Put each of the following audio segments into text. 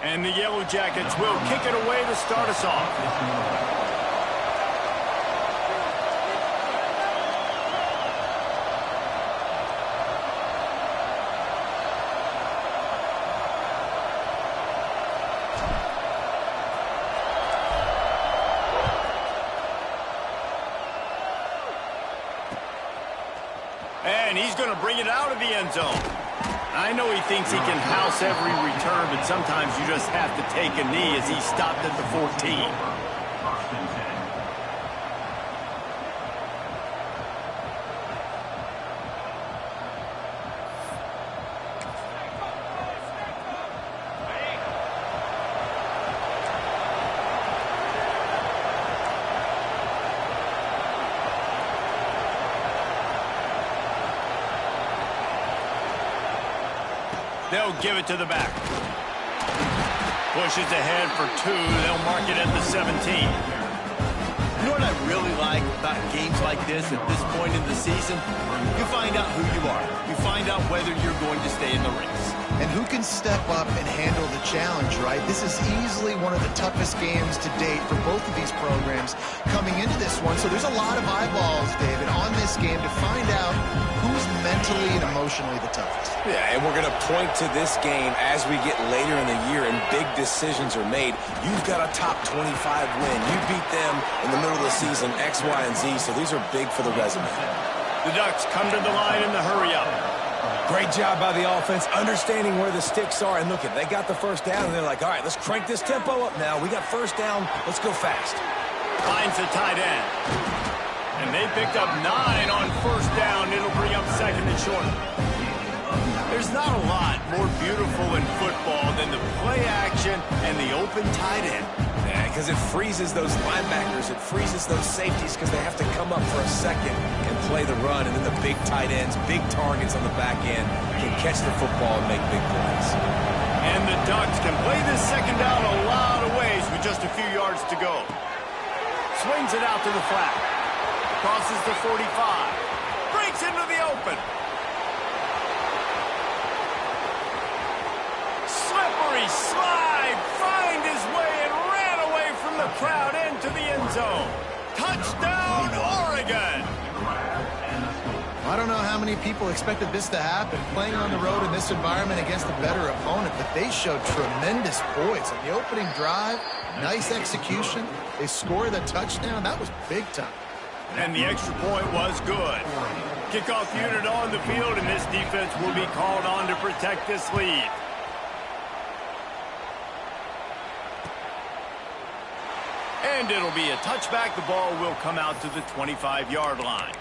And the Yellow Jackets will kick it away to start us off. And he's going to bring it out of the end zone. I know he thinks he can house every return, but sometimes you just have to take a knee as he stopped at the 14. They'll give it to the back. Pushes ahead for 2. They'll mark it at the 17. You know what I really like about games like this at this point in the season? You find out who you are. You find out whether you're going to stay in the race. And who can step up and handle the challenge, right? This is easily one of the toughest games to date for both of these programs coming into this one. So there's a lot of eyeballs, David, on this game to find out who's mentally and emotionally the toughest. Yeah, and we're going to point to this game as we get later in the year and big decisions are made. You've got a top 25 win. You beat them in the middle of the season, X, Y, and Z, so these are big for the resume. The Ducks come to the line in the hurry up. Great job by the offense, understanding where the sticks are. And look, they got the first down, and they're like, all right, let's crank this tempo up now. We got first down. Let's go fast. Finds the tight end. And they picked up 9 on first down. It'll bring up second and short. There's not a lot more beautiful in football than the play action and the open tight end. Yeah, because it freezes those linebackers. It freezes those safeties because they have to come up for a second and play the run. And then the big tight ends, big targets on the back end can catch the football and make big plays. And the Ducks can play this second down a lot of ways with just a few yards to go. Swings it out to the flat. Crosses the 45. Breaks into the open. Slippery slide. Find his way and ran away from the crowd into the end zone. Touchdown, Oregon. I don't know how many people expected this to happen, playing on the road in this environment against a better opponent, but they showed tremendous poise. On the opening drive, nice execution. They scored a touchdown. That was big time. And the extra point was good. Kickoff unit on the field, and this defense will be called on to protect this lead. And it'll be a touchback. The ball will come out to the 25-yard line.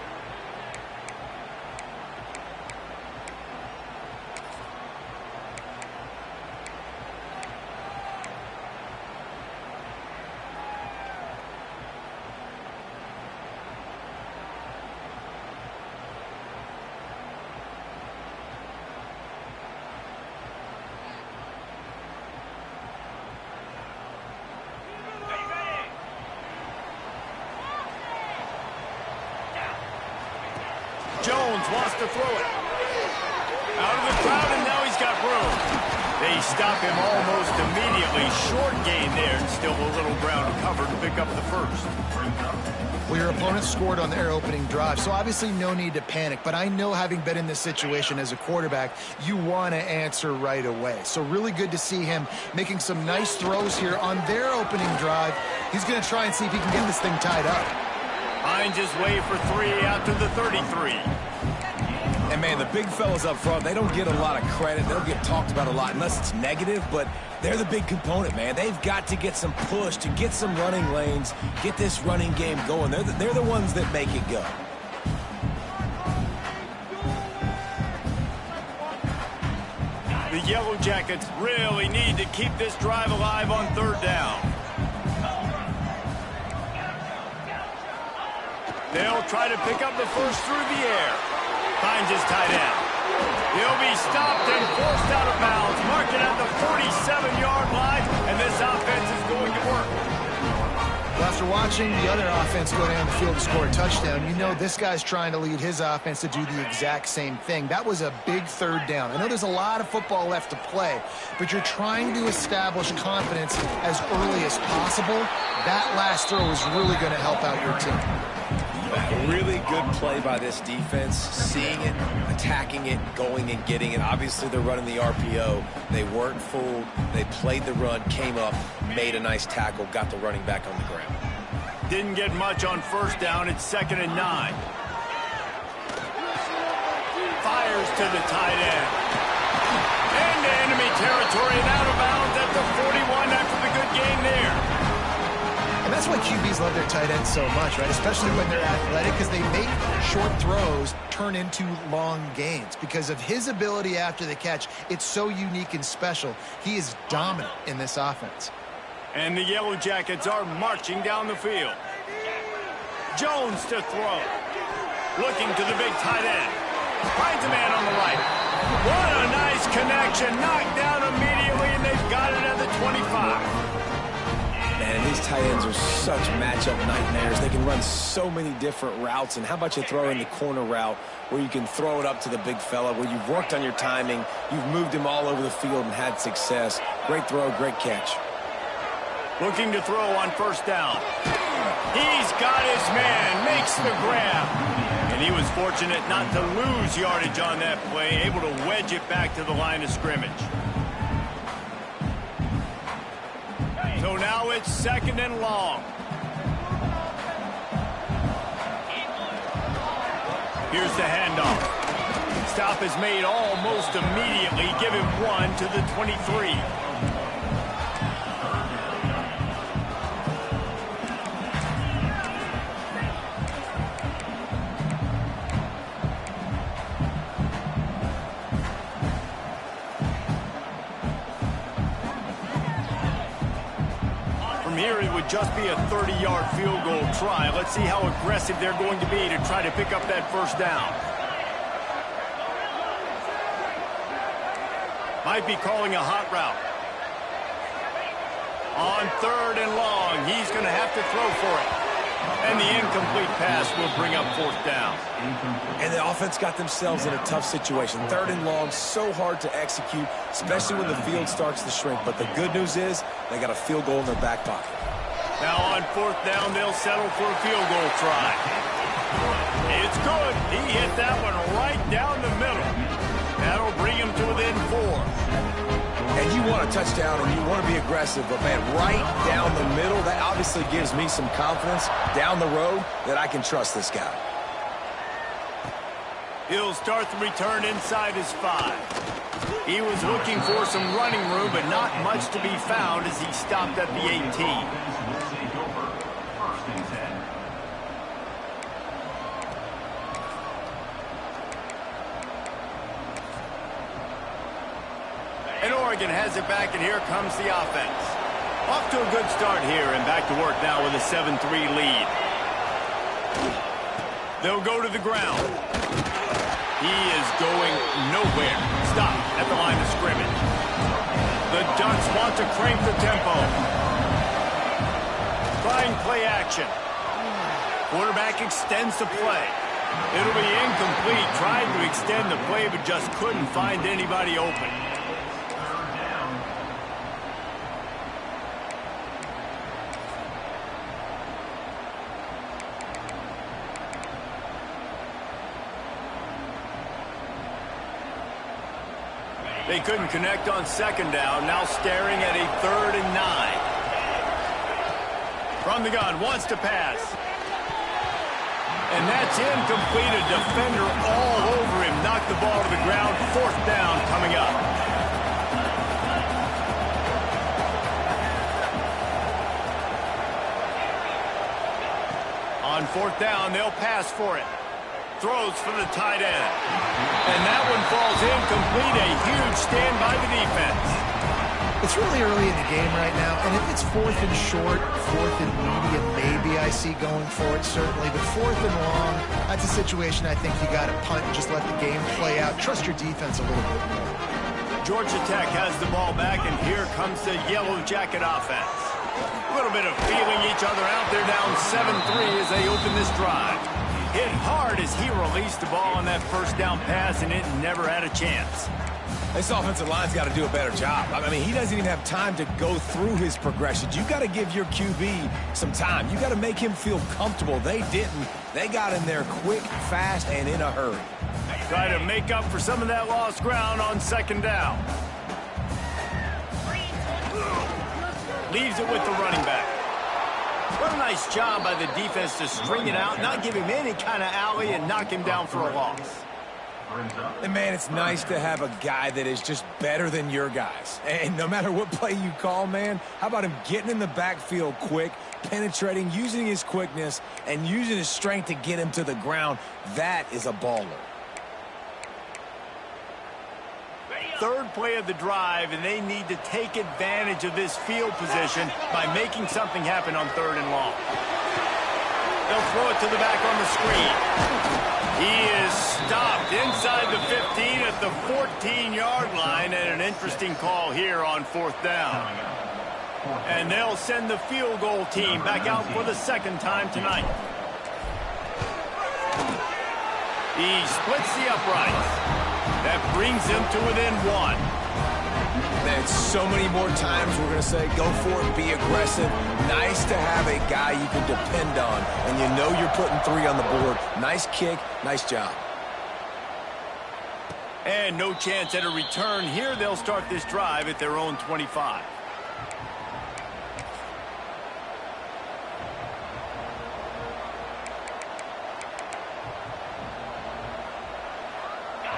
Jones wants to throw it. Out of the crowd, and now he's got room. They stop him almost immediately. Short gain there, and still a little ground covered to pick up the first. Well, your opponent scored on their opening drive, so obviously no need to panic. But I know, having been in this situation as a quarterback, you want to answer right away. So really good to see him making some nice throws here on their opening drive. He's going to try and see if he can get this thing tied up. Finds his way for 3 out to the 33. And, man, the big fellas up front, they don't get a lot of credit. They'll get talked about a lot unless it's negative, but they're the big component, man. They've got to get some push to get some running lanes, get this running game going. They're the ones that make it go. The Yellow Jackets really need to keep this drive alive on third down. They'll try to pick up the first through the air. Finds his tight end. He'll be stopped and forced out of bounds. Mark it at the 47-yard line, and this offense is going to work. Well, after watching the other offense go down the field to score a touchdown, you know this guy's trying to lead his offense to do the exact same thing. That was a big third down. I know there's a lot of football left to play, but you're trying to establish confidence as early as possible. That last throw is really going to help out your team. A really good play by this defense, seeing it, attacking it, going and getting it. Obviously, they're running the RPO. They weren't fooled. They played the run, came up, made a nice tackle, got the running back on the ground. Didn't get much on first down. It's 2nd and 9. Fires to the tight end. Into enemy territory and out of bounds at the 41 after the good game there. And that's why QBs love their tight ends so much, right? Especially when they're athletic, because they make short throws turn into long gains. Because of his ability after the catch, it's so unique and special. He is dominant in this offense. And the Yellow Jackets are marching down the field. Jones to throw. Looking to the big tight end. Finds a man on the right. What a nice connection. Knocked down immediately, and they've got it at the 25. And these tight ends are such matchup nightmares. They can run so many different routes. And how about you throw in the corner route where you can throw it up to the big fella, where you've worked on your timing, you've moved him all over the field and had success. Great throw, great catch. Looking to throw on first down. He's got his man, makes the grab. And he was fortunate not to lose yardage on that play, able to wedge it back to the line of scrimmage. So now it's 2nd and long. Here's the handoff. Stop is made almost immediately. Give him 1 to the 23. Here it would just be a 30-yard field goal try. Let's see how aggressive they're going to be to try to pick up that first down. Might be calling a hot route. On 3rd and long, he's going to have to throw for it. And the incomplete pass will bring up 4th down. And the offense got themselves in a tough situation. 3rd and long, so hard to execute, especially when the field starts to shrink. But the good news is they got a field goal in their back pocket. Now on 4th down, they'll settle for a field goal try. It's good. He hit that one right down the middle. That'll bring him to within 4. And you want a touchdown and you want to be aggressive, but man, right down the middle, that obviously gives me some confidence down the road that I can trust this guy. He'll start the return inside his 5. He was looking for some running room, but not much to be found as he stopped at the 18. And Oregon has it back, and here comes the offense. Off to a good start here, and back to work now with a 7-3 lead. They'll go to the ground. He is going nowhere. Stop at the line of scrimmage. The Ducks want to crank the tempo. Trying play action. Quarterback extends the play. It'll be incomplete. Tried to extend the play, but just couldn't find anybody open. They couldn't connect on 2nd down. Now staring at a 3rd and 9. From the gun, wants to pass. And that's incomplete. A defender all over him. Knocked the ball to the ground. 4th down coming up. On 4th down, they'll pass for it. Throws for the tight end. And that one falls incomplete. A huge stand by the defense. It's really early in the game right now, and if it's 4th and short, 4th and medium, maybe I see going for it, certainly. But 4th and long, that's a situation I think you got to punt and just let the game play out. Trust your defense a little bit more. Georgia Tech has the ball back, and here comes the Yellow Jacket offense. A little bit of feeling each other out. They're down 7-3 as they open this drive. Hit hard as he released the ball on that first down pass, and it never had a chance. This offensive line's got to do a better job. I mean, he doesn't even have time to go through his progressions. You got to give your QB some time. You got to make him feel comfortable. They didn't. They got in there quick, fast, and in a hurry. Try to make up for some of that lost ground on second down. Leaves it with the running back. What a nice job by the defense to string it out, not give him any kind of alley, and knock him down for a loss. And, man, it's nice to have a guy that is just better than your guys. And no matter what play you call, man, how about him getting in the backfield quick, penetrating, using his quickness, and using his strength to get him to the ground? That is a baller. Third play of the drive, and they need to take advantage of this field position by making something happen on 3rd and long. They'll throw it to the back on the screen. He is stopped inside the 15 at the 14-yard line, and an interesting call here on 4th down. And they'll send the field goal team back out for the second time tonight. He splits the uprights. That brings him to within 1. And so many more times we're going to say, go for it, be aggressive. Nice to have a guy you can depend on, and you know you're putting 3 on the board. Nice kick, nice job. And no chance at a return here. They'll start this drive at their own 25.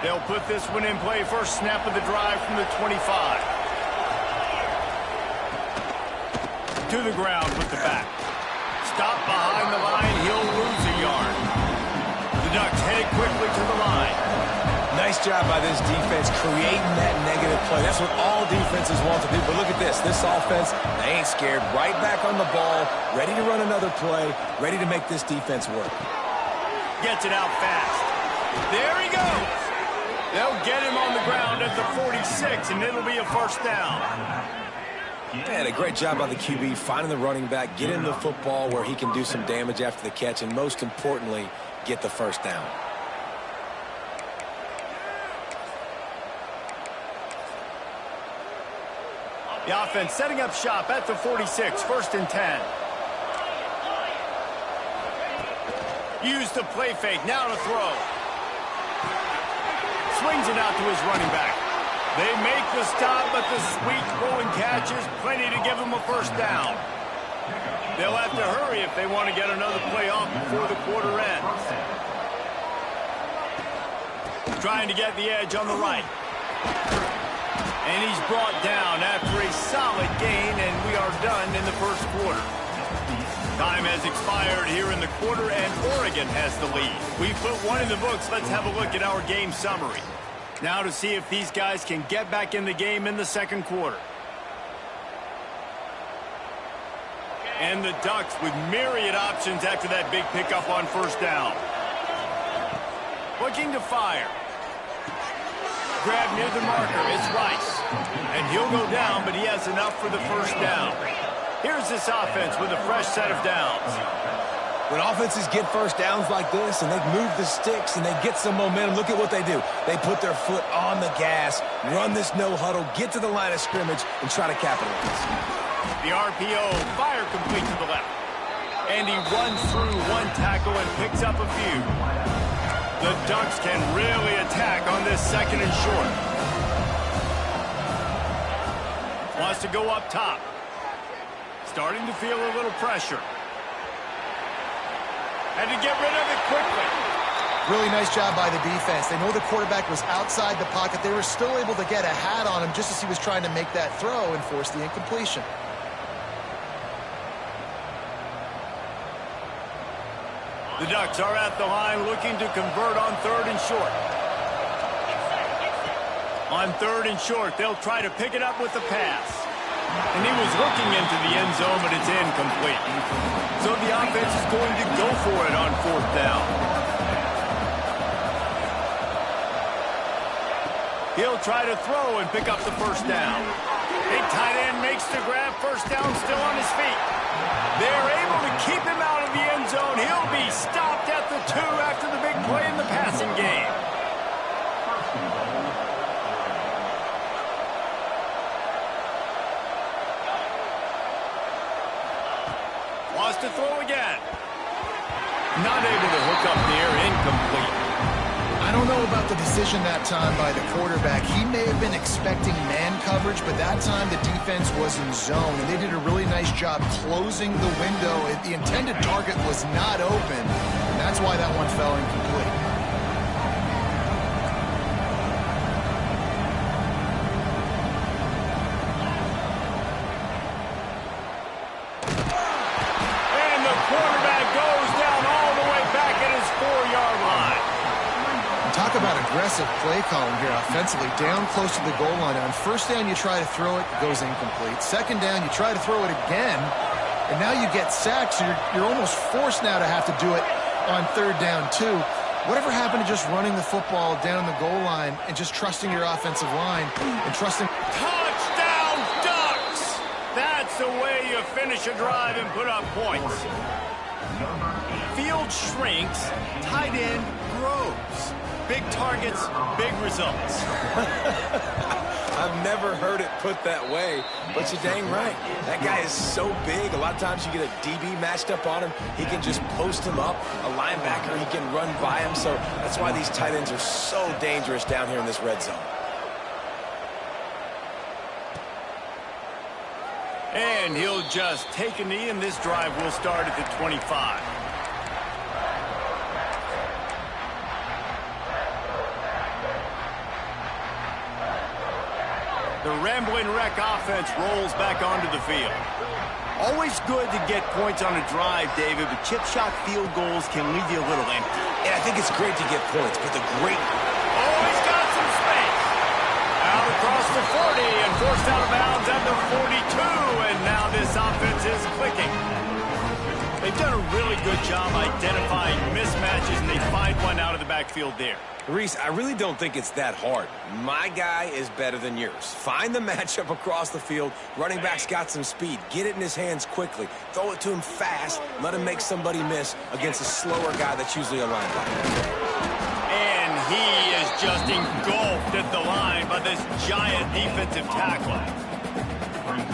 They'll put this one in play. First snap of the drive from the 25. To the ground with the back. Stop behind the line. He'll lose a yard. The Ducks head quickly to the line. Nice job by this defense creating that negative play. That's what all defenses want to do. But look at this. This offense, they ain't scared. Right back on the ball, ready to run another play, ready to make this defense work. Gets it out fast. There he goes. They'll get him on the ground at the 46, and it'll be a first down. And a great job by the QB finding the running back, getting the football where he can do some damage after the catch, and most importantly, get the first down. The offense setting up shop at the 46, 1st and 10. Use the play fake, now to throw. Swings it out to his running back. They make the stop, but the sweet rolling catch is plenty to give them a first down. They'll have to hurry if they want to get another play off before the quarter ends. Trying to get the edge on the right. And he's brought down after a solid gain, and we are done in the first quarter. Time has expired here in the quarter, and Oregon has the lead. We put one in the books. Let's have a look at our game summary. Now to see if these guys can get back in the game in the second quarter. And the Ducks with myriad options after that big pickup on first down. Looking to fire. Grab near the marker. It's Rice. And he'll go down, but he has enough for the first down. Here's this offense with a fresh set of downs. When offenses get first downs like this and they move the sticks and they get some momentum, look at what they do. They put their foot on the gas, run this no huddle, get to the line of scrimmage, and try to capitalize. The RPO, fire complete to the left. And he runs through one tackle and picks up a few. The Ducks can really attack on this 2nd and short. Wants to go up top. Starting to feel a little pressure. And to get rid of it quickly. Really nice job by the defense. They know the quarterback was outside the pocket. They were still able to get a hat on him just as he was trying to make that throw and force the incompletion. The Ducks are at the line looking to convert on 3rd and short. On 3rd and short, they'll try to pick it up with the pass. And he was looking into the end zone, but it's incomplete. So the offense is going to go for it on 4th down. He'll try to throw and pick up the first down. Big tight end makes the grab. First down, still on his feet. They're able to keep him out of the end zone. He'll be stopped at the 2 after the big play in the passing game. Wants to throw again. Not able to hook up there, incomplete. I don't know about the decision that time by the quarterback. He may have been expecting man coverage, but that time the defense was in zone, and they did a really nice job closing the window. The intended target was not open, and that's why that one fell incomplete. And the quarterback goes down all the way back at his 4-yard line. Talk about aggressive play calling here offensively. Down close to the goal line. On first down, you try to throw it, it goes incomplete. Second down, you try to throw it again, and now you get sacked, so you're almost forced now to have to do it on third down, too. Whatever happened to just running the football down the goal line and just trusting your offensive line and trusting... Touchdown, Ducks! That's the way you finish a drive and put up points. Field shrinks, tight end grows. Big targets, big results. I've never heard it put that way, but you're dang right. That guy is so big. A lot of times you get a DB matched up on him. He can just post him up. A linebacker, he can run by him. So that's why these tight ends are so dangerous down here in this red zone. And he'll just take a knee, and this drive will start at the 25. The Rambling Wreck offense rolls back onto the field. Always good to get points on a drive, David, but chip shot field goals can leave you a little empty. Yeah, I think it's great to get points, but the great... Oh, he's got some space. Out across the 40 and forced out of bounds at the 42, and now this offense is clicking. They've done a really good job identifying mismatches, and they find one out of the backfield there. Reese, I really don't think it's that hard. My guy is better than yours. Find the matchup across the field. Running back's got some speed. Get it in his hands quickly. Throw it to him fast. Let him make somebody miss against a slower guy that's usually a linebacker. And he is just engulfed at the line by this giant defensive tackle.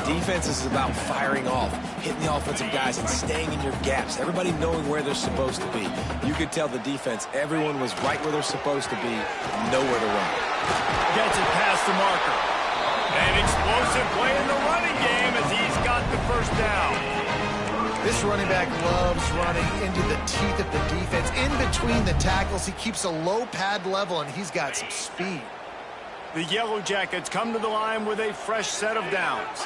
Defense is about firing off, hitting the offensive guys and staying in your gaps. Everybody knowing where they're supposed to be. You could tell the defense, everyone was right where they're supposed to be, nowhere to run. Gets it past the marker. An explosive play in the running game as he's got the first down. This running back loves running into the teeth of the defense. In between the tackles, he keeps a low pad level, and he's got some speed. The Yellow Jackets come to the line with a fresh set of downs.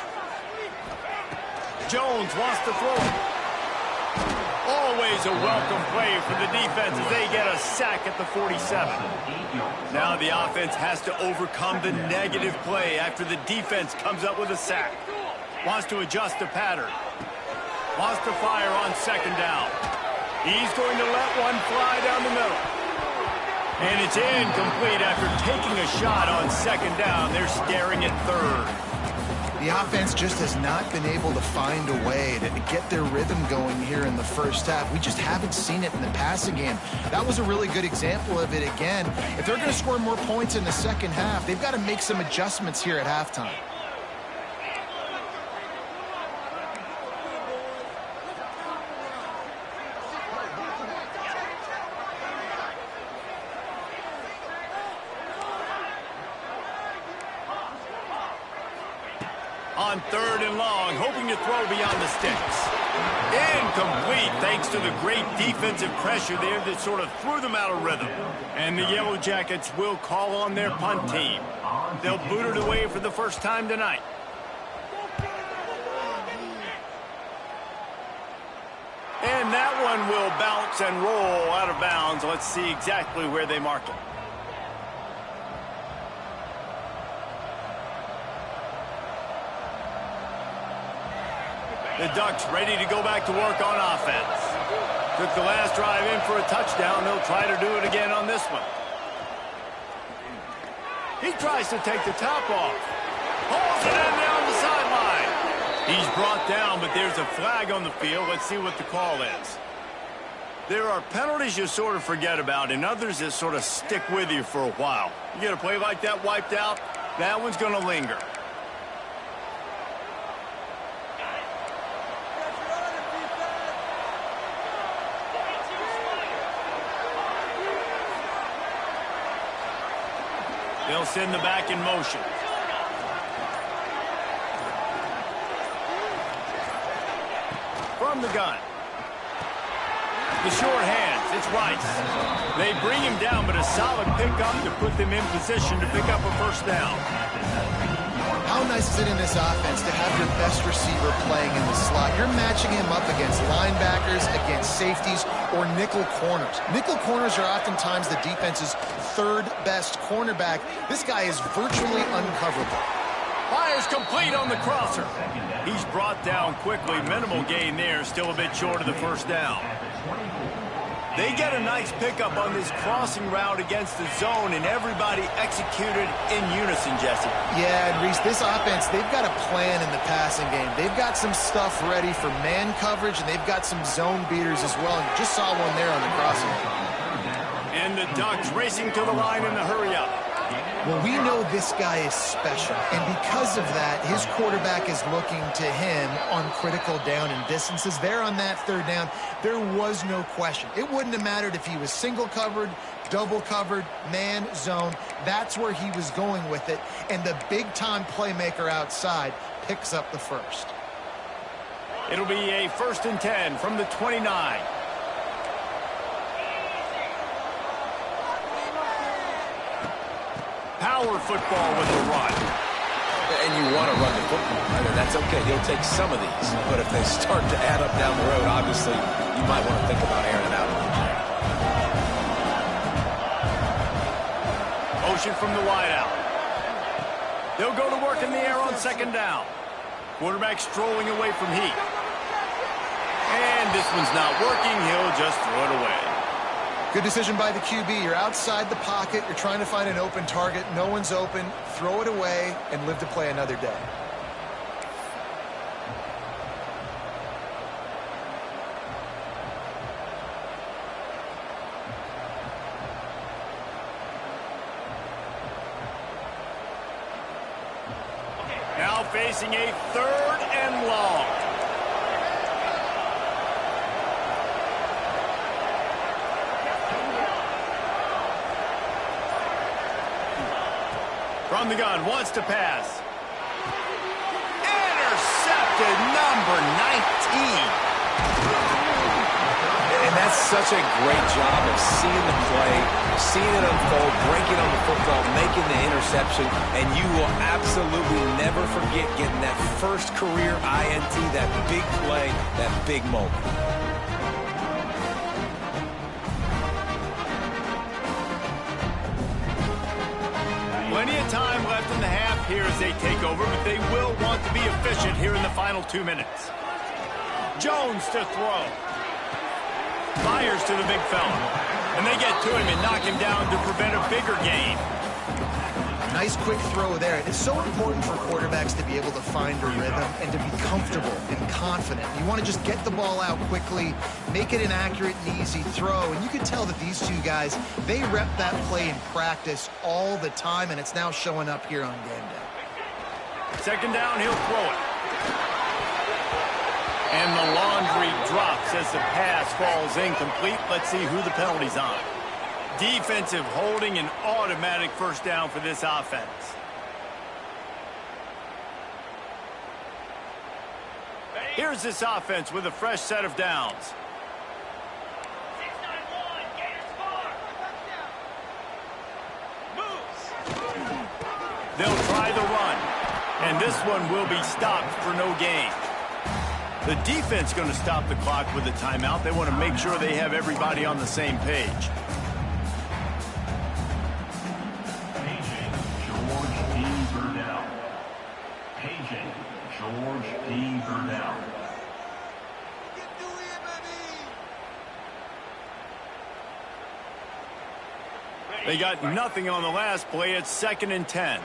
Jones wants to throw. Always a welcome play for the defense as they get a sack at the 47. Now the offense has to overcome the negative play after the defense comes up with a sack. Wants to adjust the pattern. Wants to fire on second down. He's going to let one fly down the middle. And it's incomplete after taking a shot on second down. They're staring at third. The offense just has not been able to find a way to get their rhythm going here in the first half. We just haven't seen it in the passing game. That was a really good example of it again. If they're going to score more points in the second half, they've got to make some adjustments here at halftime. On third and long, hoping to throw beyond the sticks. Incomplete, thanks to the great defensive pressure there that sort of threw them out of rhythm. And the Yellow Jackets will call on their punt team. They'll boot it away for the first time tonight. And that one will bounce and roll out of bounds. Let's see exactly where they mark it. The Ducks ready to go back to work on offense. Took the last drive in for a touchdown. They'll try to do it again on this one. He tries to take the top off. Pulls it in down the sideline. He's brought down, but there's a flag on the field. Let's see what the call is. There are penalties you sort of forget about and others that sort of stick with you for a while. You get a play like that wiped out, that one's going to linger. They'll send the back in motion. From the gun. The short hands, it's Rice. They bring him down, but a solid pickup to put them in position to pick up a first down. How nice is it in this offense to have your best receiver playing in the slot? You're matching him up against linebackers, against safeties, or nickel corners. Nickel corners are oftentimes the defense's third best cornerback. This guy is virtually uncoverable. Fires complete on the crosser. He's brought down quickly. Minimal gain there. Still a bit short of the first down. They get a nice pickup on this crossing route against the zone, and everybody executed in unison, Jesse. Yeah, and Reese, this offense, they've got a plan in the passing game. They've got some stuff ready for man coverage, and they've got some zone beaters as well. And you just saw one there on the crossing. And the Ducks racing to the line in the hurry-up. Well, we know this guy is special, and because of that, his quarterback is looking to him on critical down and distances. There on that third down, there was no question. It wouldn't have mattered if he was single covered, double covered, man, zone. That's where he was going with it, and the big-time playmaker outside picks up the first. It'll be a 1st and 10 from the 29. Power football with the run. And you want to run the football, right? And that's okay. He'll take some of these. But if they start to add up down the road, obviously, you might want to think about airing it out a little bit. Motion from the wideout. They'll go to work in the air on 2nd down. Quarterback strolling away from heat. And this one's not working. He'll just throw it away. Good decision by the QB. You're outside the pocket. You're trying to find an open target. No one's open. Throw it away and live to play another day. Now facing a 3rd and long. From the gun, wants to pass. Intercepted, number 19. And that's such a great job of seeing the play, seeing it unfold, breaking on the football, making the interception, and you will absolutely never forget getting that first career INT, that big play, that big moment. Plenty of time left in the half here as they take over, but they will want to be efficient here in the final 2 minutes. Jones to throw. Fires to the big fella. And they get to him and knock him down to prevent a bigger gain. Nice quick throw there. It's so important for quarterbacks to be able to find a rhythm and to be comfortable and confident. You want to just get the ball out quickly, make it an accurate and easy throw. And you can tell that these two guys, they rep that play in practice all the time, and it's now showing up here on game day. 2nd down, he'll throw it. And the laundry drops as the pass falls incomplete. Let's see who the penalty's on. Defensive holding, an automatic 1st down for this offense. Here's this offense with a fresh set of downs. They'll try the run, and this one will be stopped for no gain. The defense going to stop the clock with a timeout. They want to make sure they have everybody on the same page. They got nothing on the last play. It's 2nd and 10.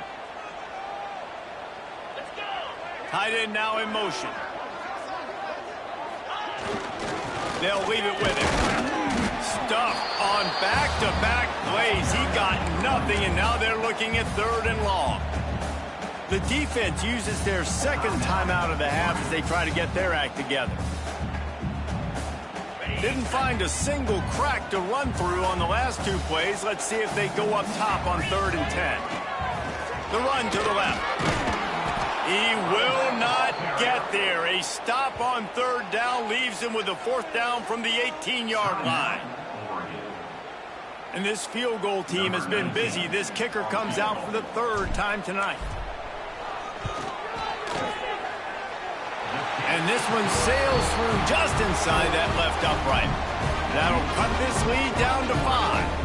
Tight end now in motion. They'll leave it with him. Stuffed on back-to-back plays. He got nothing, and now they're looking at 3rd and long. The defense uses their second timeout of the half as they try to get their act together. Didn't find a single crack to run through on the last 2 plays. Let's see if they go up top on 3rd and 10. The run to the left. He will not get there. A stop on 3rd down leaves him with a 4th down from the 18-yard line. And this field goal team has been busy. This kicker comes out for the 3rd time tonight. And this one sails through just inside that left upright. That'll cut this lead down to 5.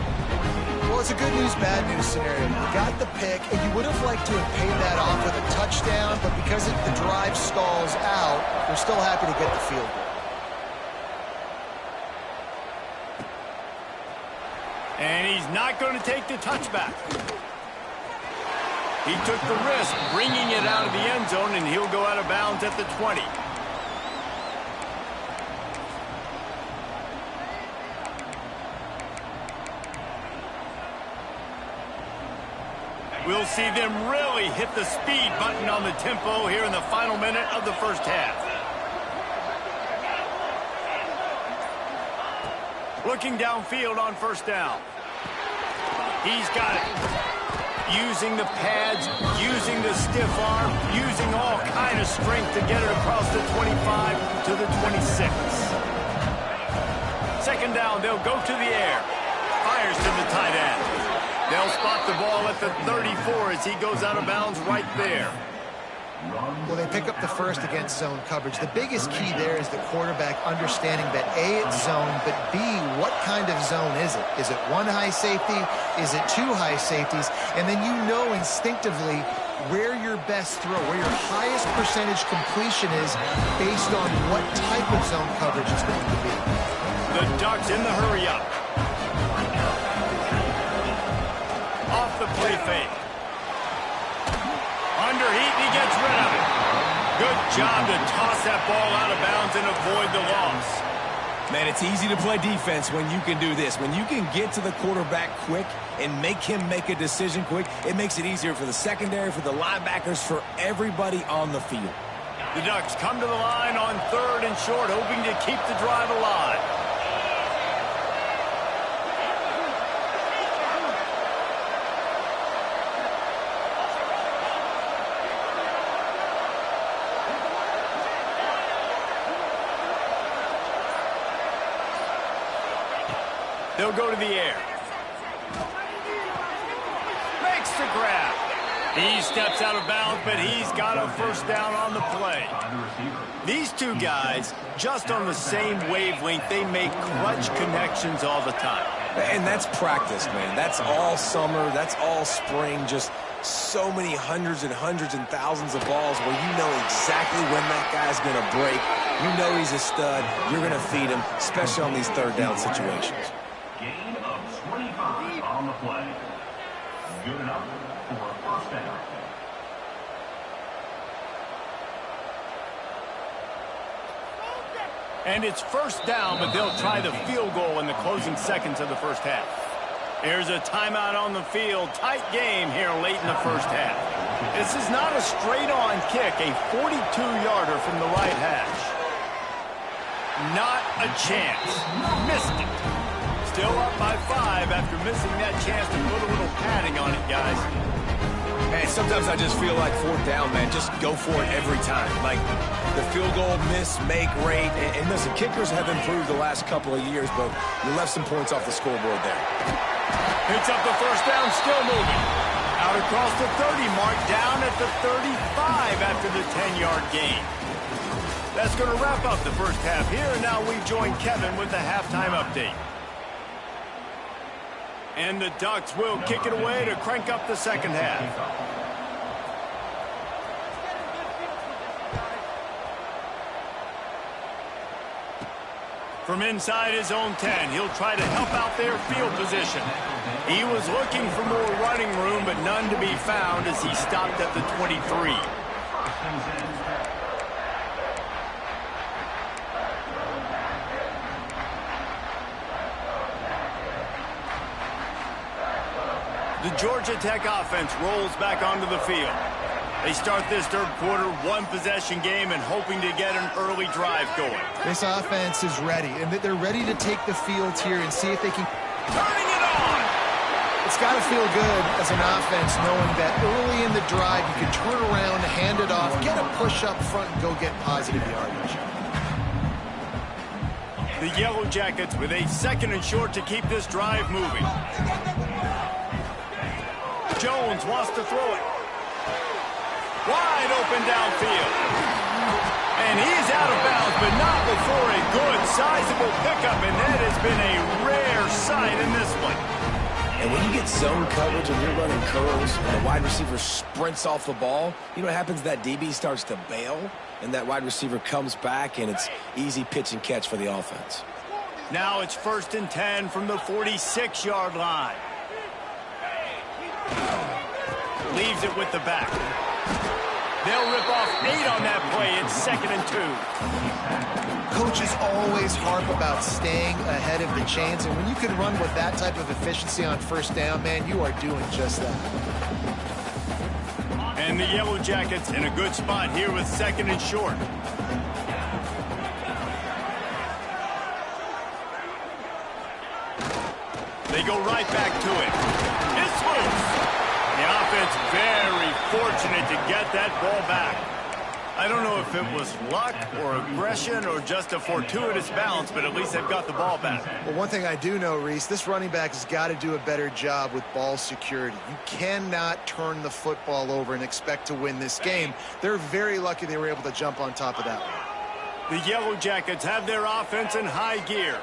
Well, it's a good news, bad news scenario. You got the pick, and you would have liked to have paid that off with a touchdown, but because the drive stalls out, we're still happy to get the field goal. And he's not going to take the touchback. He took the risk, bringing it out of the end zone, and he'll go out of bounds at the 20. We'll see them really hit the speed button on the tempo here in the final minute of the first half. Looking downfield on 1st down. He's got it. Using the pads, using the stiff arm, using all kind of strength to get it across the 25 to the 26. 2nd down, they'll go to the air. Fires to the tight end. They'll spot the ball at the 34 as he goes out of bounds right there. Well, they pick up the 1st against zone coverage. The biggest key there is the quarterback understanding that A, it's zone, but B, what kind of zone is it? Is it 1 high safety? Is it 2 high safeties? And then you know instinctively where your best throw, where your highest percentage completion is based on what type of zone coverage it's going to be. The Ducks in the hurry up. Off the play fake. Under heat, he gets rid of it. Good job to toss that ball out of bounds and avoid the loss. Man, it's easy to play defense when you can do this. When you can get to the quarterback quick and make him make a decision quick, it makes it easier for the secondary, for the linebackers, for everybody on the field. The Ducks come to the line on 3rd and short, hoping to keep the drive alive. They'll go to the air. Makes the grab. He steps out of bounds, but he's got a 1st down on the play. These 2 guys, just on the same wavelength, they make clutch connections all the time. And that's practice, man. That's all summer. That's all spring. Just so many hundreds and thousands of balls where you know exactly when that guy's going to break. You know he's a stud. You're going to feed him, especially on these 3rd down situations. Gain of 25 on the play. Good enough for a 1st down. And it's 1st down, but they'll try the field goal in the closing seconds of the first half. Here's a timeout on the field. Tight game here late in the first half. This is not a straight-on kick, a 42-yarder from the right hash. Not a chance. Missed it. Still up by 5 after missing that chance to put a little padding on it, guys. Man, sometimes I just feel like 4th down, man. Just go for it every time. Like the field goal miss, make rate. And listen, kickers have improved the last couple of years, but you left some points off the scoreboard there. Picks up the 1st down, still moving. Out across the 30 mark, down at the 35 after the 10-yard gain. That's going to wrap up the first half here, and now we join Kevin with the halftime update. And the Ducks will kick it away to crank up the second half. From inside his own 10, he'll try to help out their field position. He was looking for more running room, but none to be found as he stopped at the 23. The Georgia Tech offense rolls back onto the field. They start this third quarter, one-possession game, and hoping to get an early drive going. This offense is ready, and they're ready to take the field here and see if they can... Turning it on! It's got to feel good as an offense knowing that early in the drive you can turn around, hand it off, get a push up front, and go get positive yardage. The Yellow Jackets with a 2nd and short to keep this drive moving. Jones wants to throw it. Wide open downfield. And he's out of bounds, but not before a good, sizable pickup, and that has been a rare sight in this one. And when you get zone coverage and you're running curls and the wide receiver sprints off the ball, you know what happens? That DB starts to bail, and that wide receiver comes back, and it's easy pitch and catch for the offense. Now it's 1st and 10 from the 46-yard line. Leaves it with the back. They'll rip off 8 on that play. It's 2nd and 2. Coaches always harp about staying ahead of the chains, and when you can run with that type of efficiency on 1st down, man, you are doing just that. And the Yellow Jackets in a good spot here with 2nd and short. They go right back to it. It's loose. The offense very fortunate to get that ball back. I don't know if it was luck or aggression or just a fortuitous bounce, but at least they've got the ball back. Well, one thing I do know, Reese, this running back has got to do a better job with ball security. You cannot turn the football over and expect to win this game. They're very lucky they were able to jump on top of that one. The Yellow Jackets have their offense in high gear.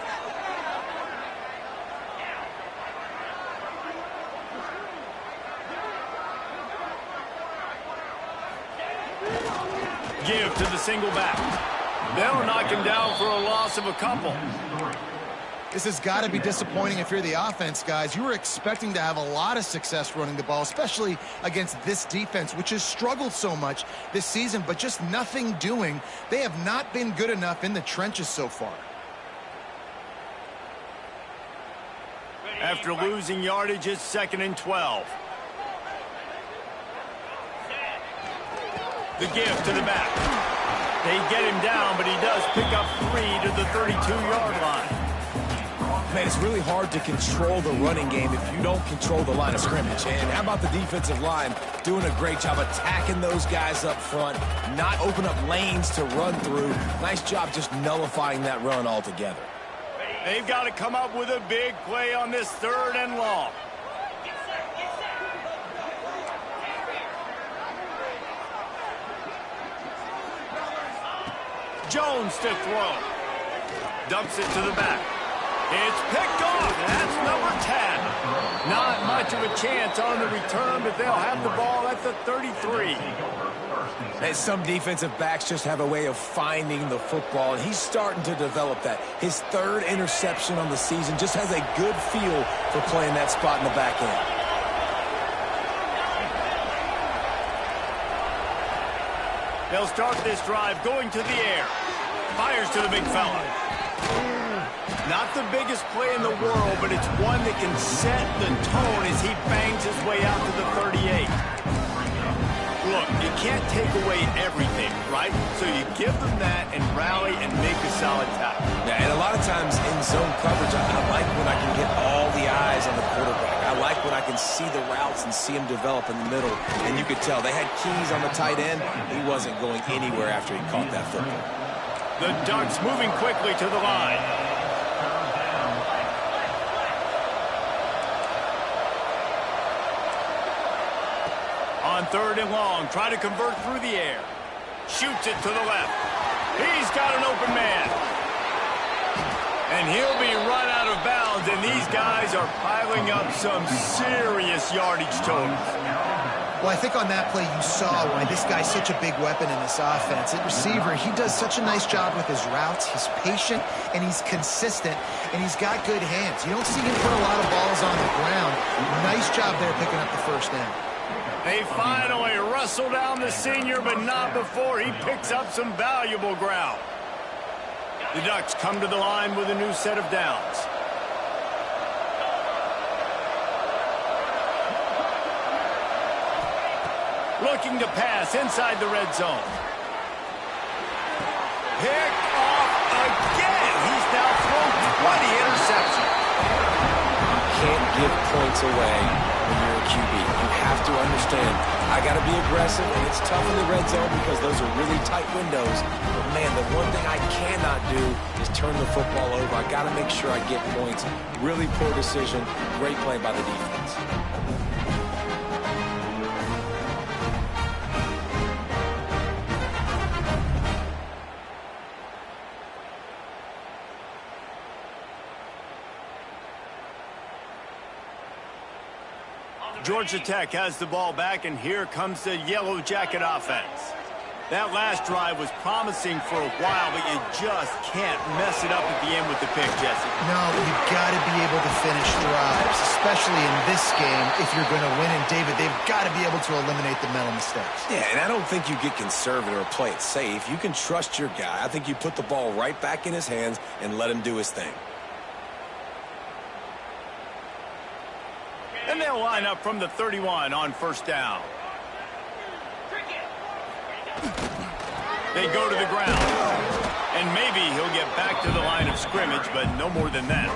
Give to the single back. They'll knock him down for a loss of a couple. This has got to be disappointing if you're the offense, guys. You were expecting to have a lot of success running the ball, especially against this defense, which has struggled so much this season, but just nothing doing. They have not been good enough in the trenches so far. After losing yardage, it's 2nd and 12. The give to the back. They get him down, but he does pick up 3 to the 32-yard line. Man, it's really hard to control the running game if you don't control the line of scrimmage. And how about the defensive line doing a great job attacking those guys up front, not open up lanes to run through. Nice job just nullifying that run altogether. They've got to come up with a big play on this 3rd and long. Jones to throw. Dumps it to the back. It's picked off. That's number 10. Not much of a chance on the return, but they'll have the ball at the 33. And some defensive backs just have a way of finding the football, and he's starting to develop that. His 3rd interception on the season, just has a good feel for playing that spot in the back end. They'll start this drive going to the air. Fires to the big fella. Not the biggest play in the world, but it's one that can set the tone as he bangs his way out to the 38. Look, you can't take away everything, right? So you give them that and rally and make a solid tackle. Yeah, and a lot of times in zone coverage, I like when I can get all the eyes on the quarterback. I like when I can see the routes and see him develop in the middle. And you could tell they had keys on the tight end. He wasn't going anywhere after he caught that football. The Ducks moving quickly to the line. On 3rd and long, try to convert through the air. Shoots it to the left. He's got an open man. And he'll be run out of bounds, and these guys are piling up some serious yardage totals. Well, I think on that play you saw why this guy's such a big weapon in this offense. At receiver, he does such a nice job with his routes. He's patient, and he's consistent, and he's got good hands. You don't see him put a lot of balls on the ground. Nice job there picking up the 1st down. They finally wrestle down the senior, but not before he picks up some valuable ground. The Ducks come to the line with a new set of downs. Looking to pass inside the red zone. Pick off again. He's now thrown 20 interceptions. You can't give points away when you're a QB. You have to understand, I got to be aggressive, and it's tough in the red zone because those are really tight windows. But, man, the one thing I cannot do is turn the football over. I got to make sure I get points. Really poor decision. Great play by the defense. Georgia Tech has the ball back, and here comes the Yellow Jacket offense. That last drive was promising for a while, but you just can't mess it up at the end with the pick, Jesse. No, you've got to be able to finish drives, especially in this game if you're going to win. And, David, they've got to be able to eliminate the mental mistakes. Yeah, and I don't think you get conservative or play it safe. You can trust your guy. I think you put the ball right back in his hands and let him do his thing. And they'll line up from the 31 on first down. They go to the ground. And maybe he'll get back to the line of scrimmage, but no more than that.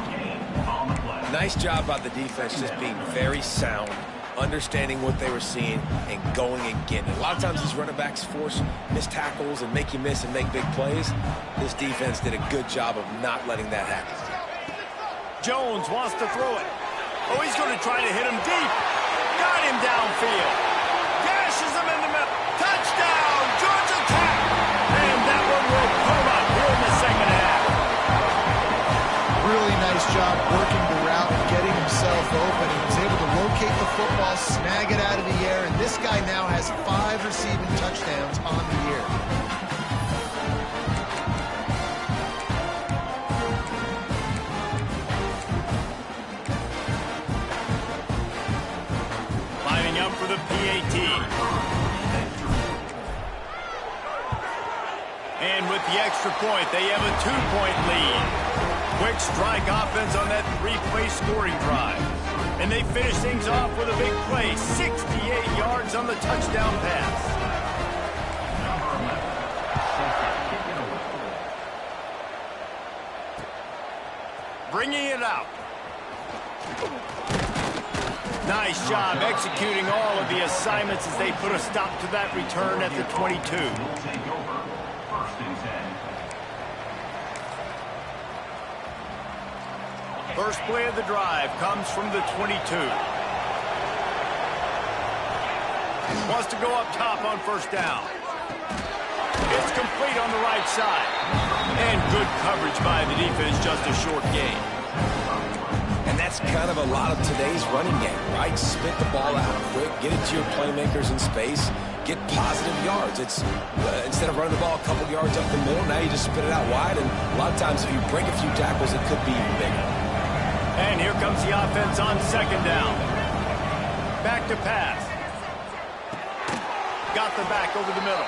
Nice job by the defense just being very sound, understanding what they were seeing, and going and getting it. A lot of times these running backs force missed tackles and make you miss and make big plays. This defense did a good job of not letting that happen. Jones wants to throw it. Oh, he's going to try to hit him deep. Got him downfield. Gashes him in the middle. Touchdown, Georgia Tech. And that one will come up here in the second half. Really nice job working the route and getting himself open. He was able to locate the football, snag it out of the air, and this guy now has 5 receiving touchdowns on the year. For the PAT. And with the extra point, they have a 2-point lead. Quick strike offense on that 3-play scoring drive. And they finish things off with a big play, 68 yards on the touchdown pass. Bringing it out. Nice job executing all of the assignments as they put a stop to that return at the 22. First play of the drive comes from the 22. Wants to go up top on first down. It's complete on the right side. And good coverage by the defense, just a short gain. And that's kind of a lot of today's running game, right? Spit the ball out quick, get it to your playmakers in space, get positive yards. It's instead of running the ball a couple yards up the middle, now you just spit it out wide, and a lot of times if you break a few tackles, it could be even bigger. And here comes the offense on second down. Back to pass. Got the back over the middle.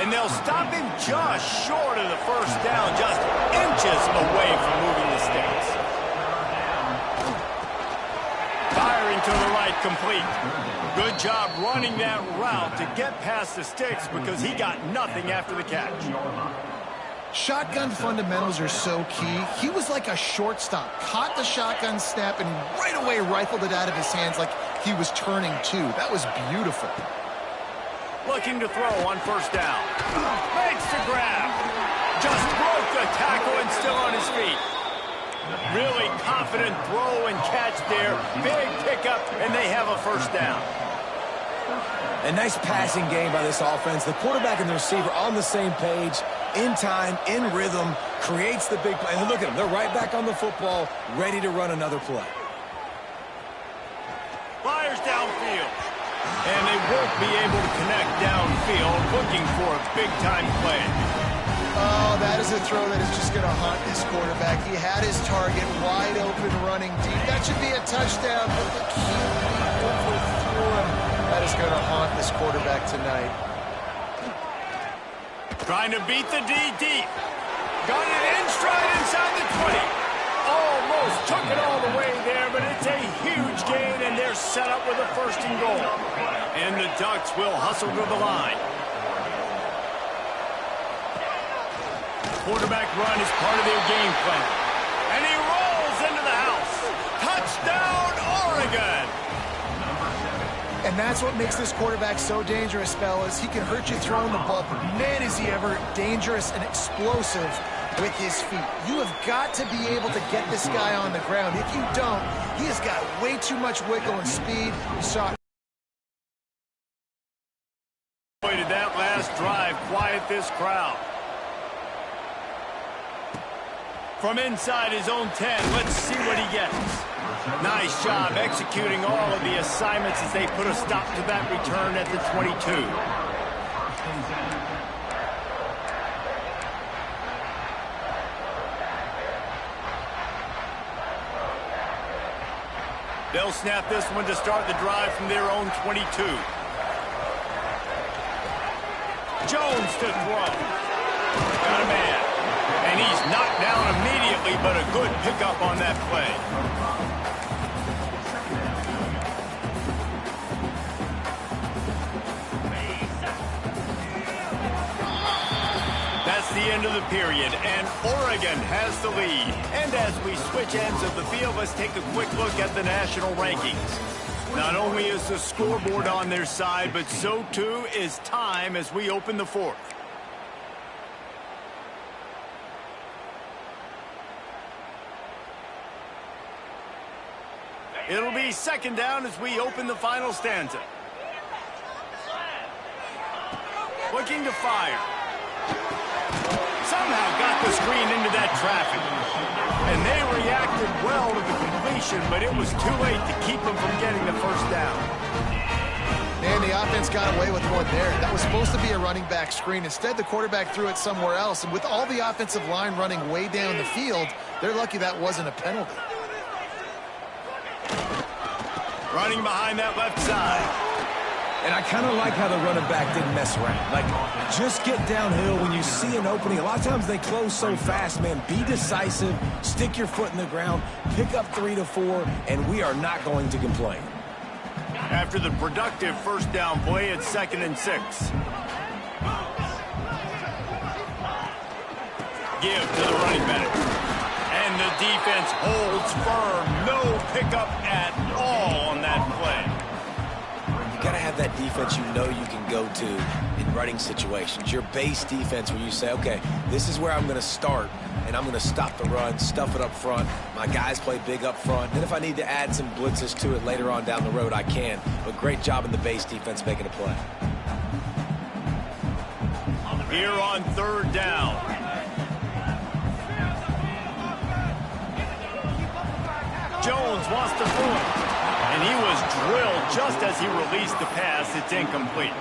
And they'll stop him just short of the first down, just inches away from moving the sticks. Firing to the right, complete. Good job running that route to get past the sticks because he got nothing after the catch. Shotgun fundamentals are so key. He was like a shortstop. Caught the shotgun snap and right away rifled it out of his hands like he was turning two. That was beautiful. Looking to throw on first down. Makes the grab. Just broke the tackle and still on his feet. Really confident throw and catch there. Big pickup, and they have a first down. A nice passing game by this offense. The quarterback and the receiver on the same page, in time, in rhythm, creates the big play. And look at them. They're right back on the football, ready to run another play. Fires downfield. And they won't be able to connect downfield, looking for a big-time play. Oh, that is a throw that is just going to haunt this quarterback. He had his target wide open running deep. That should be a touchdown, but the QB overthrew him. That is going to haunt this quarterback tonight. Trying to beat the D deep. Got it in stride inside the 20. Almost took it all the way there, but it's a huge gain, and they're set up with a 1st and goal. And the Ducks will hustle to the line. Quarterback run is part of their game plan. And he rolls into the house. Touchdown, Oregon! And that's what makes this quarterback so dangerous, fellas. He can hurt you throwing the ball, but man, is he ever dangerous and explosive with his feet. You have got to be able to get this guy on the ground. If you don't, he has got way too much wiggle and speed. You saw it. Did that last drive quiet this crowd? From inside his own 10, let's see what he gets. Nice job executing all of the assignments as they put a stop to that return at the 22. They'll snap this one to start the drive from their own 22. Jones to throw. Got a man. And he's knocked down immediately, but a good pickup on that play. That's the end of the period, and Oregon has the lead. And as we switch ends of the field, let's take a quick look at the national rankings. Not only is the scoreboard on their side, but so too is time as we open the fourth. It'll be second down as we open the final stanza. Looking to fire. Somehow got the screen into that traffic. And they reacted well to the completion, but it was too late to keep them from getting the first down. Man, the offense got away with one there. That was supposed to be a running back screen. Instead, the quarterback threw it somewhere else. And with all the offensive line running way down the field, they're lucky that wasn't a penalty. Running behind that left side. And I kind of like how the running back didn't mess around. Like, just get downhill when you see an opening. A lot of times they close so fast, man. Be decisive, stick your foot in the ground, pick up 3 to 4, and we are not going to complain. After the productive first down play, it's 2nd and 6. Give to the running back. And the defense holds firm. No pickup at all on that play. You got to have that defense you know you can go to in running situations. Your base defense where you say, okay, this is where I'm going to start, and I'm going to stop the run, stuff it up front. My guys play big up front. Then if I need to add some blitzes to it later on down the road, I can. But great job in the base defense making a play. Here on 3rd down. Jones wants to throw it. And he was drilled just as he released the pass. It's incomplete.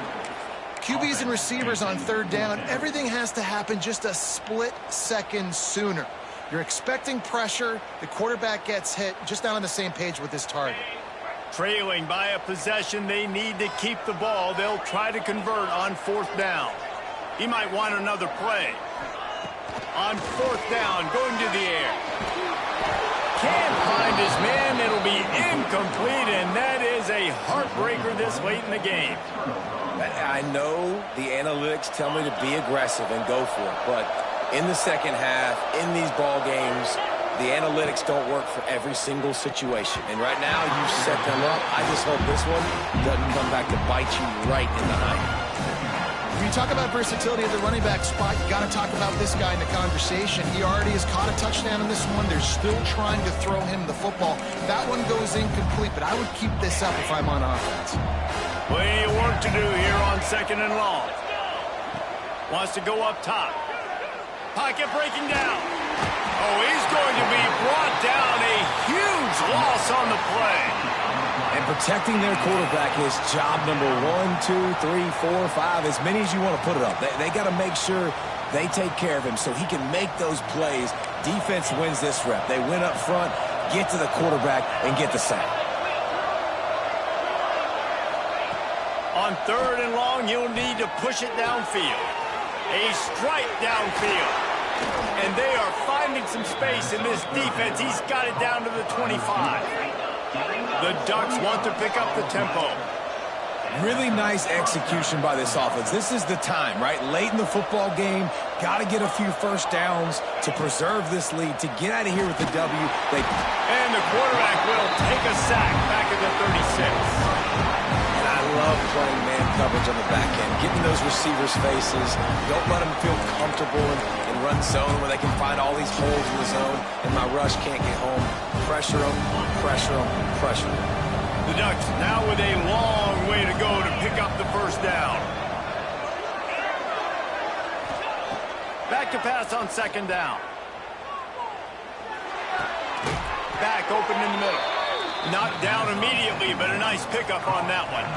QBs and receivers on 3rd down, everything has to happen just a split second sooner. You're expecting pressure. The quarterback gets hit. Just not on the same page with his target. Trailing by a possession, they need to keep the ball. They'll try to convert on 4th down. He might want another play. On 4th down, going to the air. Can't find his man. It'll be incomplete, and that is a heartbreaker this late in the game. I know the analytics tell me to be aggressive and go for it, but in the second half, in these ball games, the analytics don't work for every single situation. And right now, you've set them up. I just hope this one doesn't come back to bite you right in the hind. When you talk about versatility at the running back spot, you got to talk about this guy in the conversation. He already has caught a touchdown in this one. They're still trying to throw him the football. That one goes incomplete, but I would keep this up if I'm on offense. Plenty of work to do here on 2nd and long. Wants to go up top. Pocket breaking down. Oh, he's going to be brought down. A huge loss on the play. And protecting their quarterback is job number 1, 2, 3, 4, 5, as many as you want to put it up. They got to make sure they take care of him so he can make those plays. Defense wins this rep. They win up front, get to the quarterback, and get the sack. On 3rd and long, you'll need to push it downfield. A strike downfield. And they are finding some space in this defense. He's got it down to the 25. The Ducks want to pick up the tempo. Really nice execution by this offense. This is the time, right? Late in the football game, got to get a few first downs to preserve this lead, to get out of here with the W. And the quarterback will take a sack back at the 36. And I love playing man coverage on the back end, getting those receivers' faces. Don't let them feel comfortable in run zone where they can find all these holes in the zone, and my rush can't get home. Pressure them, pressure them, pressure them. The Ducks now with a long way to go to pick up the first down. Back to pass on second down. Back open in the middle. Knocked down immediately, but a nice pickup on that one.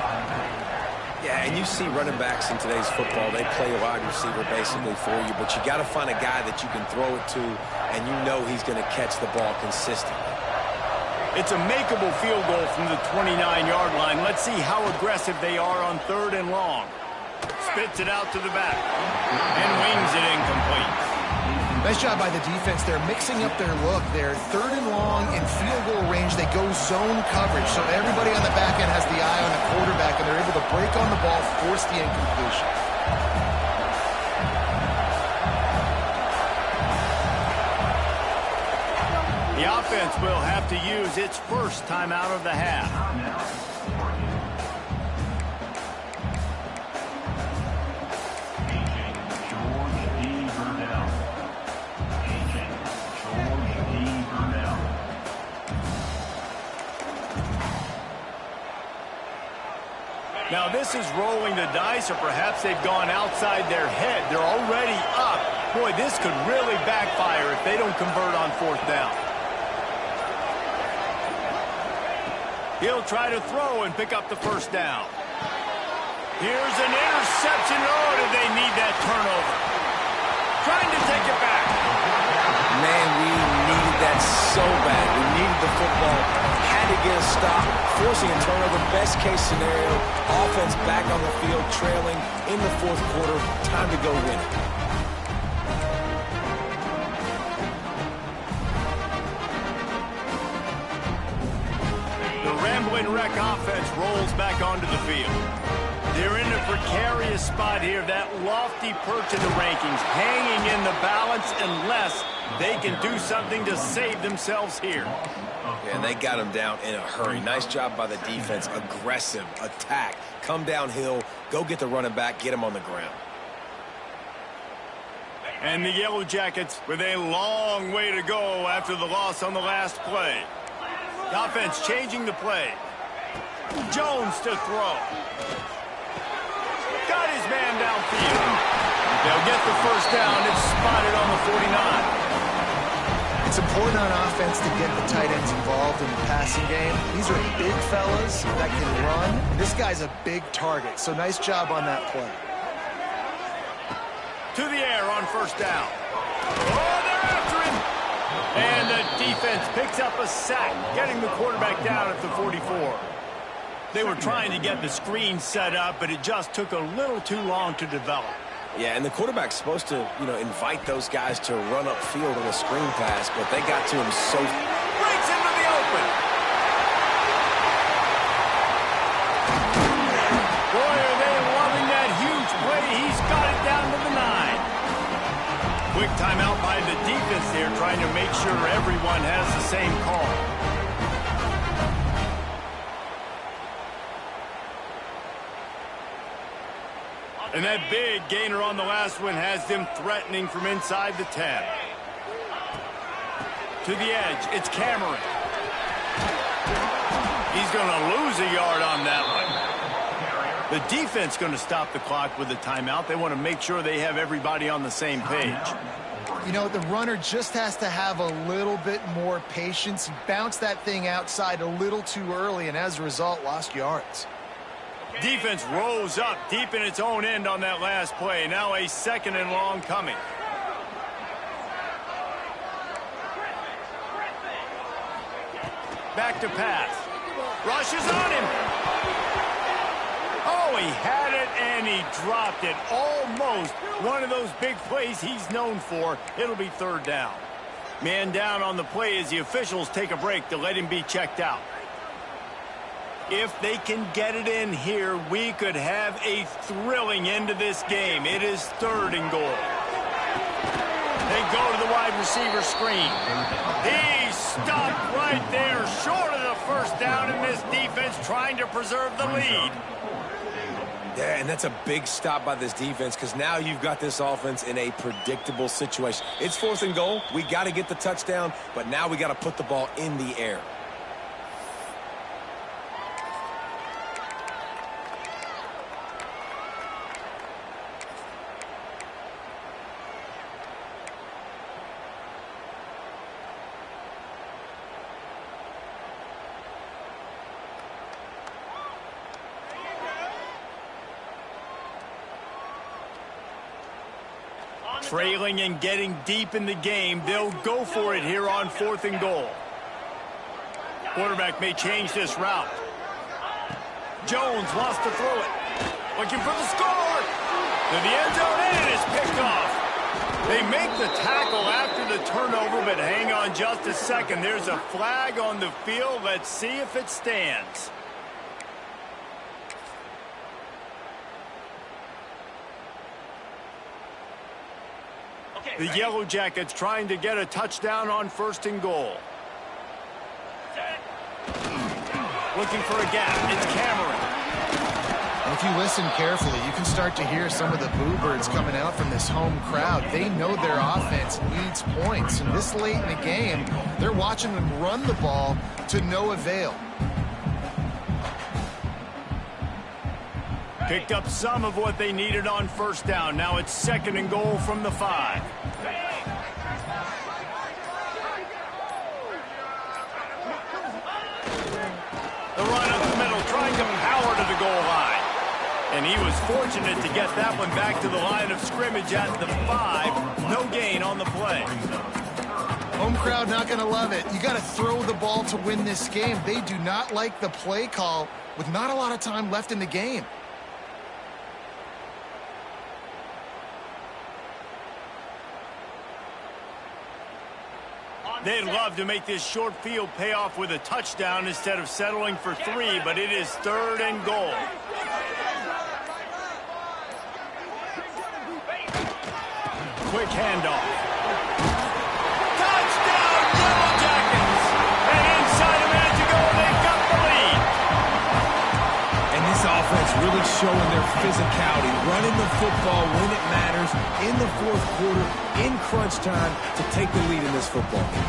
Yeah, and you see running backs in today's football, they play a wide receiver basically for you, but you got to find a guy that you can throw it to, and you know he's going to catch the ball consistently. It's a makeable field goal from the 29-yard line. Let's see how aggressive they are on third and long. Spits it out to the back and wings it incomplete. Nice job by the defense. They're mixing up their look. They're third and long in field goal range. They go zone coverage. So everybody on the back end has the eye on the quarterback, and they're able to break on the ball, force the incompletion. The offense will have to use its first timeout of the half. Now this is rolling the dice, or perhaps they've gone outside their head. They're already up. Boy, this could really backfire if they don't convert on fourth down. He'll try to throw and pick up the first down. Here's an interception. Oh, did they need that turnover? Trying to take it back. Man, we needed that so bad. We needed the football. Had to get a stop, forcing a turnover. Best case scenario, offense back on the field, trailing in the fourth quarter. Time to go win it. Wreck offense rolls back onto the field. They're in a precarious spot here, that lofty perch in the rankings, hanging in the balance unless they can do something to save themselves here. Yeah, they got him down in a hurry. Nice job by the defense. Aggressive attack. Come downhill, go get the running back, get him on the ground. And the Yellow Jackets with a long way to go after the loss on the last play. The offense changing the play. Jones to throw. Got his man downfield. They'll get the first down. It's spotted on the 49. It's important on offense to get the tight ends involved in the passing game. These are big fellas that can run. This guy's a big target, so nice job on that play. To the air on first down. Oh, they're after him. And the defense picks up a sack, getting the quarterback down at the 44. They were trying to get the screen set up, but it just took a little too long to develop. Yeah, and the quarterback's supposed to, invite those guys to run upfield on a screen pass, but they got to him so... Breaks into the open. Boy, are they loving that huge play. He's got it down to the 9. Quick timeout by the defense there, trying to make sure everyone has the same call. And that big gainer on the last one has them threatening from inside the 10. To the edge, it's Cameron. He's going to lose a yard on that one. The defense going to stop the clock with a timeout. They want to make sure they have everybody on the same page. The runner just has to have a little bit more patience. He bounced that thing outside a little too early, and as a result, lost yards. Defense rose up deep in its own end on that last play. Now a second and long coming. Back to pass. Rushes on him. Oh, he had it and he dropped it. Almost one of those big plays he's known for. It'll be third down. Man down on the play as the officials take a break to let him be checked out. If they can get it in here, we could have a thrilling end to this game. It is 3rd and goal. They go to the wide receiver screen. He's stopped right there, short of the first down, in this defense trying to preserve the lead. Yeah, and that's a big stop by this defense because now you've got this offense in a predictable situation. It's 4th and goal. We got to get the touchdown, but now we got to put the ball in the air. Trailing and getting deep in the game, they'll go for it here on 4th and goal. Quarterback may change this route. Jones wants to throw it. Looking for the score. To the end zone, and it's picked off. They make the tackle after the turnover, but hang on just a second. There's a flag on the field. Let's see if it stands. The Yellow Jackets trying to get a touchdown on 1st and goal. Looking for a gap. It's Cameron. And if you listen carefully, you can start to hear some of the boo birds coming out from this home crowd. They know their offense needs points. And this late in the game, they're watching them run the ball to no avail. Picked up some of what they needed on 1st down. Now it's 2nd and goal from the 5. The run up the middle, trying to power to the goal line. And he was fortunate to get that one back to the line of scrimmage at the 5. No gain on the play. Home crowd not going to love it. You got to throw the ball to win this game. They do not like the play call with not a lot of time left in the game. They'd love to make this short field pay off with a touchdown instead of settling for 3, but it is 3rd and goal. Quick handoff. Touchdown, Yellow Jackets! And inside a minute to go, they've got the lead. And this offense really showing their physicality, running the football when it matters in the 4th quarter, in crunch time, to take the lead in this football game.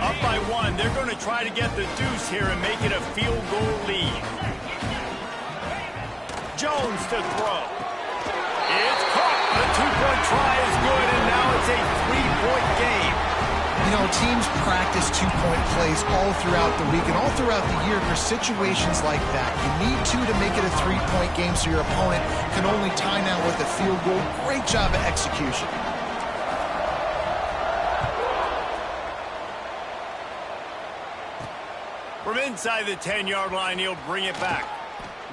Up by 1, they're going to try to get the deuce here and make it a field goal lead. Jones to throw. It's caught. The 2-point try is good, and now it's a 3-point game. You know, teams practice 2-point plays all throughout the week and all throughout the year for situations like that. You need to make it a 3-point game so your opponent can only tie now with a field goal. Great job of execution. From inside the 10-yard line, he'll bring it back.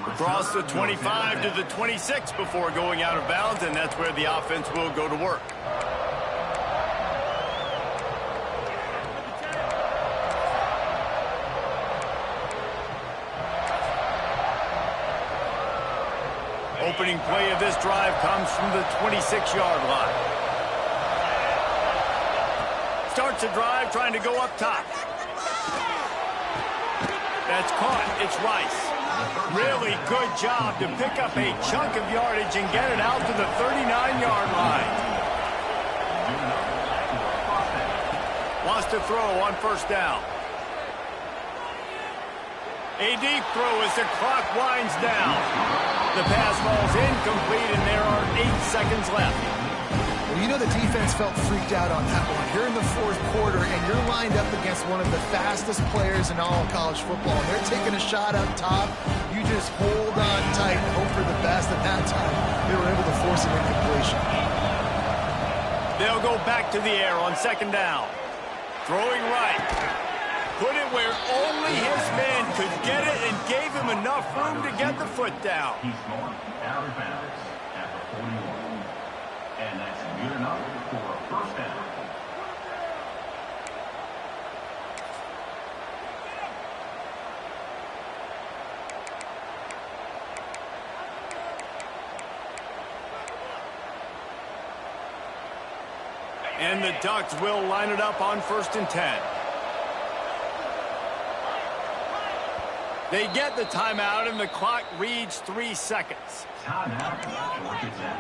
Across the 25 to the 26 before going out of bounds, and that's where the offense will go to work. Opening play of this drive comes from the 26-yard line. Starts a drive trying to go up top. That's caught. It's Rice. Really good job to pick up a chunk of yardage and get it out to the 39-yard line. Wants to throw on 1st down. A deep throw as the clock winds down. The pass falls incomplete, and there are 8 seconds left. Well, you know the defense felt freaked out on that one. You're in the 4th quarter, and you're lined up against one of the fastest players in all of college football. And they're taking a shot up top. You just hold on tight and hope for the best. At that time, they were able to force an incompletion. They'll go back to the air on 2nd down. Throwing right. Put it where only his man could get it and gave him enough room to get the foot down. He's going out of bounds at the 41. And that's good enough for a 1st down. And the Ducks will line it up on 1st and 10. They get the timeout, and the clock reads 3 seconds. Timeout, 4th and 10.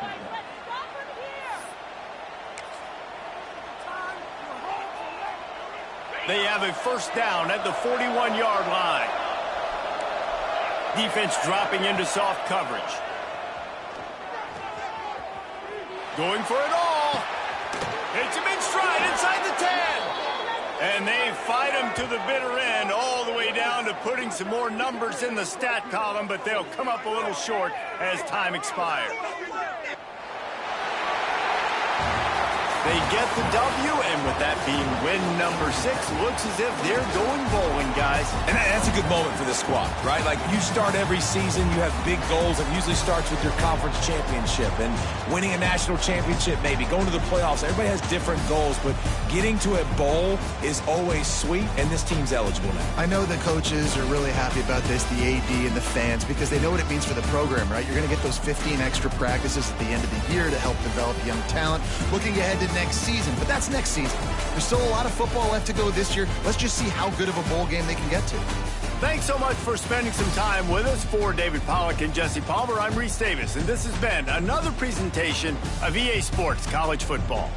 They have a 1st down at the 41-yard line. Defense dropping into soft coverage. Going for it all. Hits him in stride inside the 10. And they fight him to the bitter end, all the way down to putting some more numbers in the stat column, but they'll come up a little short as time expires. They get the W, and with that being win number 6, looks as if they're going bowling, guys. And that's a good moment for this squad, right? Like, you start every season, you have big goals. It usually starts with your conference championship and winning a national championship, maybe going to the playoffs. Everybody has different goals, but getting to a bowl is always sweet, and this team's eligible now. I know the coaches are really happy about this, the AD and the fans, because they know what it means for the program, right? You're going to get those 15 extra practices at the end of the year to help develop young talent. Looking ahead to next season, but that's next season. There's still a lot of football left to go this year. Let's just see how good of a bowl game they can get to. Thanks so much for spending some time with us. For David Pollack and Jesse Palmer, I'm Reese Davis, and this has been another presentation of EA Sports College Football.